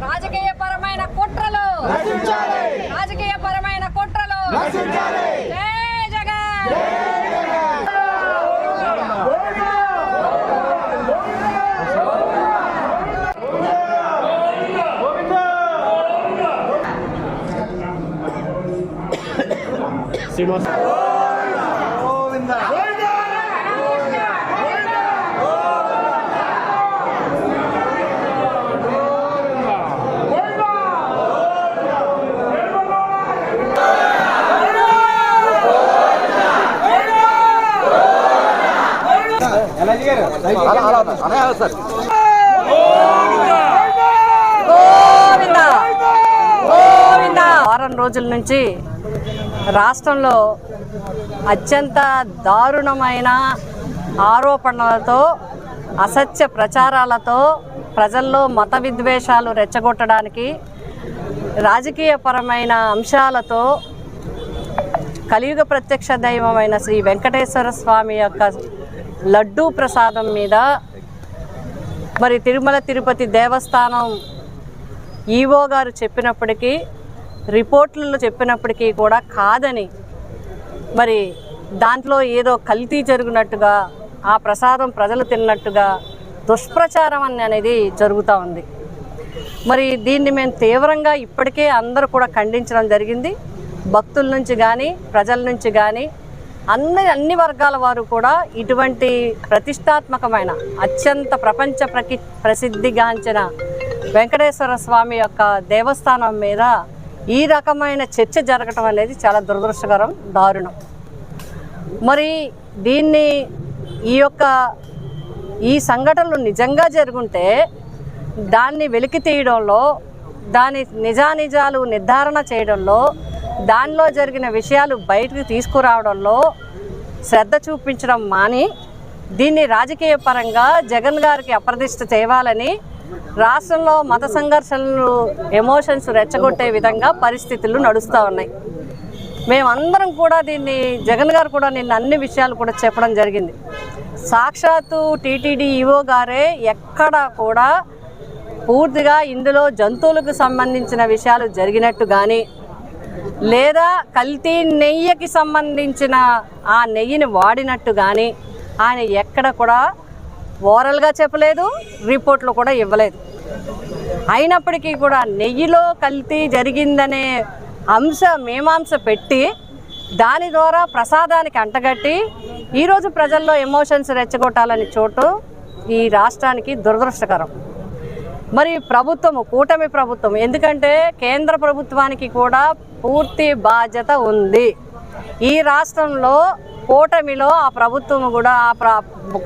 రాజకీయపరమైన కుట్రలు జై జగన్. వారం రోజుల నుంచి రాష్ట్రంలో అత్యంత దారుణమైన ఆరోపణలతో అసత్య ప్రచారాలతో ప్రజల్లో మత విద్వేషాలు రెచ్చగొట్టడానికి రాజకీయపరమైన అంశాలతో కలియుగ ప్రత్యక్ష దైవమైన శ్రీ వెంకటేశ్వర స్వామి యొక్క లడ్డూ ప్రసాదం మీద మరి తిరుమల తిరుపతి దేవస్థానం ఈవో గారు చెప్పినప్పటికీ రిపోర్ట్లలో చెప్పినప్పటికీ కూడా కాదని మరి దాంట్లో ఏదో కల్తీ జరిగినట్టుగా ఆ ప్రసాదం ప్రజలు తిన్నట్టుగా దుష్ప్రచారం అనేది జరుగుతూ ఉంది. మరి దీన్ని మేము తీవ్రంగా ఇప్పటికే అందరూ కూడా ఖండించడం జరిగింది. భక్తుల నుంచి కానీ ప్రజల నుంచి కానీ అన్ని వర్గాల వారు కూడా ఇటువంటి ప్రతిష్టాత్మకమైన అత్యంత ప్రపంచ ప్రసిద్ధిగాంచిన వెంకటేశ్వర స్వామి యొక్క దేవస్థానం మీద ఈ రకమైన చర్చ జరగటం అనేది చాలా దురదృష్టకరం, దారుణం. మరి దీన్ని ఈ సంఘటనలు నిజంగా జరుగుంటే దాన్ని వెలికి తీయడంలో, దాని నిజానిజాలు నిర్ధారణ చేయడంలో, దానిలో జరిగిన విషయాలు బయటకు తీసుకురావడంలో శ్రద్ధ చూపించడం మాని దీన్ని రాజకీయ పరంగా జగన్ గారికి అప్రతిష్ట తేవాలని రాష్ట్రంలో మత సంఘర్షణలు ఎమోషన్స్ రెచ్చగొట్టే విధంగా పరిస్థితులు నడుస్తూ ఉన్నాయి. మేమందరం కూడా దీన్ని జగన్ గారు కూడా నిన్న అన్ని విషయాలు కూడా చెప్పడం జరిగింది. సాక్షాత్తు టీటీడీ ఈవో గారే ఎక్కడ కూడా పూర్తిగా ఇందులో జంతువులకు సంబంధించిన విషయాలు జరిగినట్టు కానీ లేదా కల్తీ నెయ్యికి సంబంధించిన ఆ నెయ్యిని వాడినట్టు కానీ ఆయన ఎక్కడ కూడా ఓరల్గా చెప్పలేదు, రిపోర్ట్లు కూడా ఇవ్వలేదు. అయినప్పటికీ కూడా నెయ్యిలో కల్తీ జరిగిందనే మీమాంస పెట్టి దాని ద్వారా ప్రసాదానికి అంటగట్టి ఈరోజు ప్రజల్లో ఎమోషన్స్ రెచ్చగొట్టాలని చోటు ఈ రాష్ట్రానికి దురదృష్టకరం. మరి ప్రభుత్వము, కూటమి ప్రభుత్వం, ఎందుకంటే కేంద్ర ప్రభుత్వానికి కూడా పూర్తి బాధ్యత ఉంది. ఈ రాష్ట్రంలో కూటమిలో ఆ ప్రభుత్వము కూడా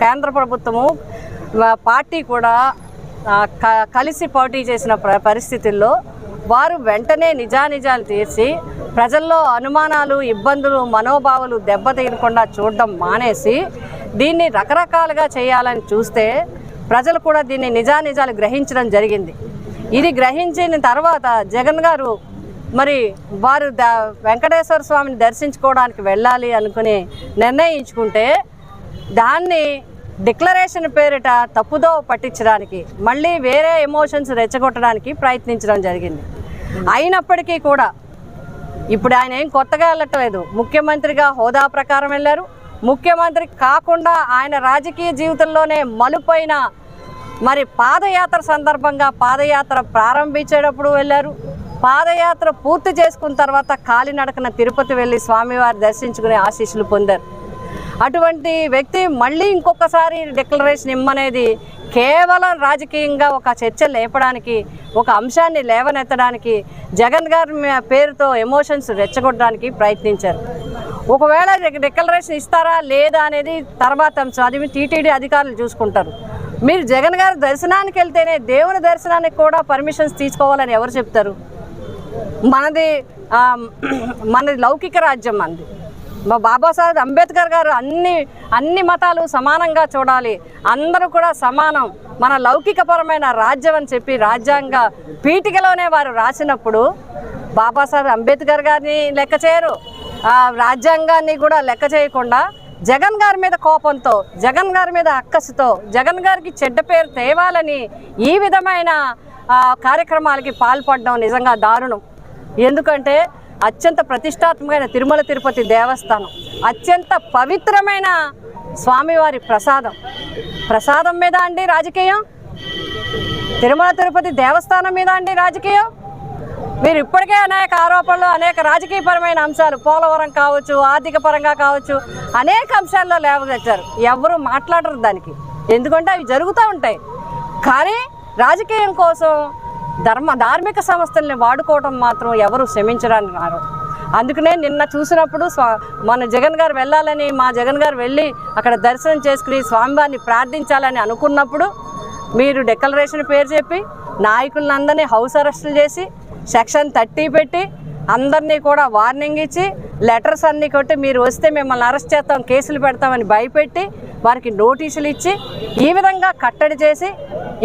కేంద్ర ప్రభుత్వము పార్టీ కూడా కలిసి పోటీ చేసిన పరిస్థితుల్లో వారు వెంటనే నిజానిజాలు తీర్చి ప్రజల్లో అనుమానాలు, ఇబ్బందులు, మనోభావాలు దెబ్బతీయకుండా చూడడం మానేసి దీన్ని రకరకాలుగా చేయాలని చూస్తే ప్రజలు కూడా దీన్ని నిజానిజాలు గ్రహించడం జరిగింది. ఇది గ్రహించిన తర్వాత జగన్ గారు మరి వారు వెంకటేశ్వర స్వామిని దర్శించుకోవడానికి వెళ్ళాలి అనుకుని నిర్ణయించుకుంటే దాన్ని డిక్లరేషన్ పేరిట తప్పుదో పట్టించడానికి మళ్ళీ వేరే ఎమోషన్స్ రెచ్చగొట్టడానికి ప్రయత్నించడం జరిగింది. అయినప్పటికీ కూడా ఇప్పుడు ఆయన ఏం కొత్తగా వెళ్ళట్లేదు. ముఖ్యమంత్రిగా హోదా ప్రకారం వెళ్ళారు. ముఖ్యమంత్రి కాకుండా ఆయన రాజకీయ జీవితంలోనే మలుపైన మరి పాదయాత్ర సందర్భంగా పాదయాత్ర ప్రారంభించేటప్పుడు వెళ్ళారు. పాదయాత్ర పూర్తి చేసుకున్న తర్వాత కాలినడకన తిరుపతి వెళ్ళి స్వామివారి దర్శించుకునే ఆశీస్సులు పొందారు. అటువంటి వ్యక్తి మళ్ళీ ఇంకొకసారి డిక్లరేషన్ ఇమ్మనేది కేవలం రాజకీయంగా ఒక చర్చ లేపడానికి, ఒక అంశాన్ని లేవనెత్తడానికి, జగన్ గారి పేరుతో ఎమోషన్స్ రెచ్చగొట్టడానికి ప్రయత్నించారు. ఒకవేళ డిక్లరేషన్ ఇస్తారా లేదా అనేది తర్వాత అంశం, అది టీటీడీ అధికారులు చూసుకుంటారు. మీరు జగన్ గారి దర్శనానికి వెళ్తేనే దేవుని దర్శనానికి కూడా పర్మిషన్స్ తీసుకోవాలని ఎవరు చెప్తారు? మనది లౌకిక రాజ్యం. మనది మా బాబాసాహెబ్ అంబేద్కర్ గారు అన్ని మతాలు సమానంగా చూడాలి, అందరూ కూడా సమానం, మన లౌకికపరమైన రాజ్యం అని చెప్పి రాజ్యాంగ పీఠికలోనే వారు రాసినప్పుడు బాబాసాహెబ్ అంబేద్కర్ గారిని లెక్క చేయరు, రాజ్యాంగాన్ని కూడా లెక్క చేయకుండా జగన్ గారి మీద కోపంతో, జగన్ గారి మీద అక్కసుతో, జగన్ గారికి చెడ్డ పేరు తేవాలని ఈ విధమైన కార్యక్రమాలకి పాల్పడడం నిజంగా దారుణం. ఎందుకంటే అత్యంత ప్రతిష్టాత్మకమైన తిరుమల తిరుపతి దేవస్థానం, అత్యంత పవిత్రమైన స్వామివారి ప్రసాదం మీద అండి రాజకీయం, తిరుమల తిరుపతి దేవస్థానం మీద అండి రాజకీయం. మీరు ఇప్పటికే అనేక ఆరోపణలు, అనేక రాజకీయపరమైన అంశాలు, పోలవరం కావచ్చు, ఆర్థిక పరంగా కావచ్చు, అనేక అంశాల్లో లేవనెత్తారు. ఎవరు మాట్లాడరు దానికి, ఎందుకంటే అవి జరుగుతూ ఉంటాయి. కానీ రాజకీయం కోసం ధార్మిక సంస్థల్ని వాడుకోవడం మాత్రం ఎవరు క్షమించడానికి రారు. అందుకనే నిన్న చూసినప్పుడు మన జగన్ గారు వెళ్ళాలని, మా జగన్ గారు వెళ్ళి అక్కడ దర్శనం చేసుకుని స్వామివారిని ప్రార్థించాలని అనుకున్నప్పుడు మీరు డిక్లరేషన్ పేరు చెప్పి నాయకులను అందరినీ హౌస్ అరెస్టులు చేసి సెక్షన్ 30 పెట్టి అందరినీ కూడా వార్నింగ్ ఇచ్చి లెటర్స్ అన్నీ కొట్టి మీరు వస్తే మిమ్మల్ని అరెస్ట్ చేస్తాం, కేసులు పెడతామని భయపెట్టి వారికి నోటీసులు ఇచ్చి ఈ విధంగా కట్టడి చేసి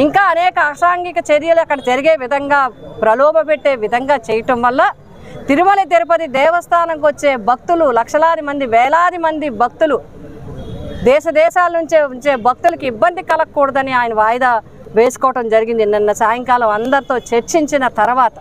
ఇంకా అనేక అసాంఘిక చర్యలు అక్కడ జరిగే విధంగా ప్రలోభ పెట్టే విధంగా చేయటం వల్ల తిరుమల తిరుపతి దేవస్థానంకి వచ్చే భక్తులు లక్షలాది మంది, వేలాది మంది భక్తులు, దేశాల నుంచే ఉంచే భక్తులకి ఇబ్బంది కలగకూడదని ఆయన వాయిదా వేసుకోవటం జరిగింది. నిన్న సాయంకాలం అందరితో చర్చించిన తర్వాత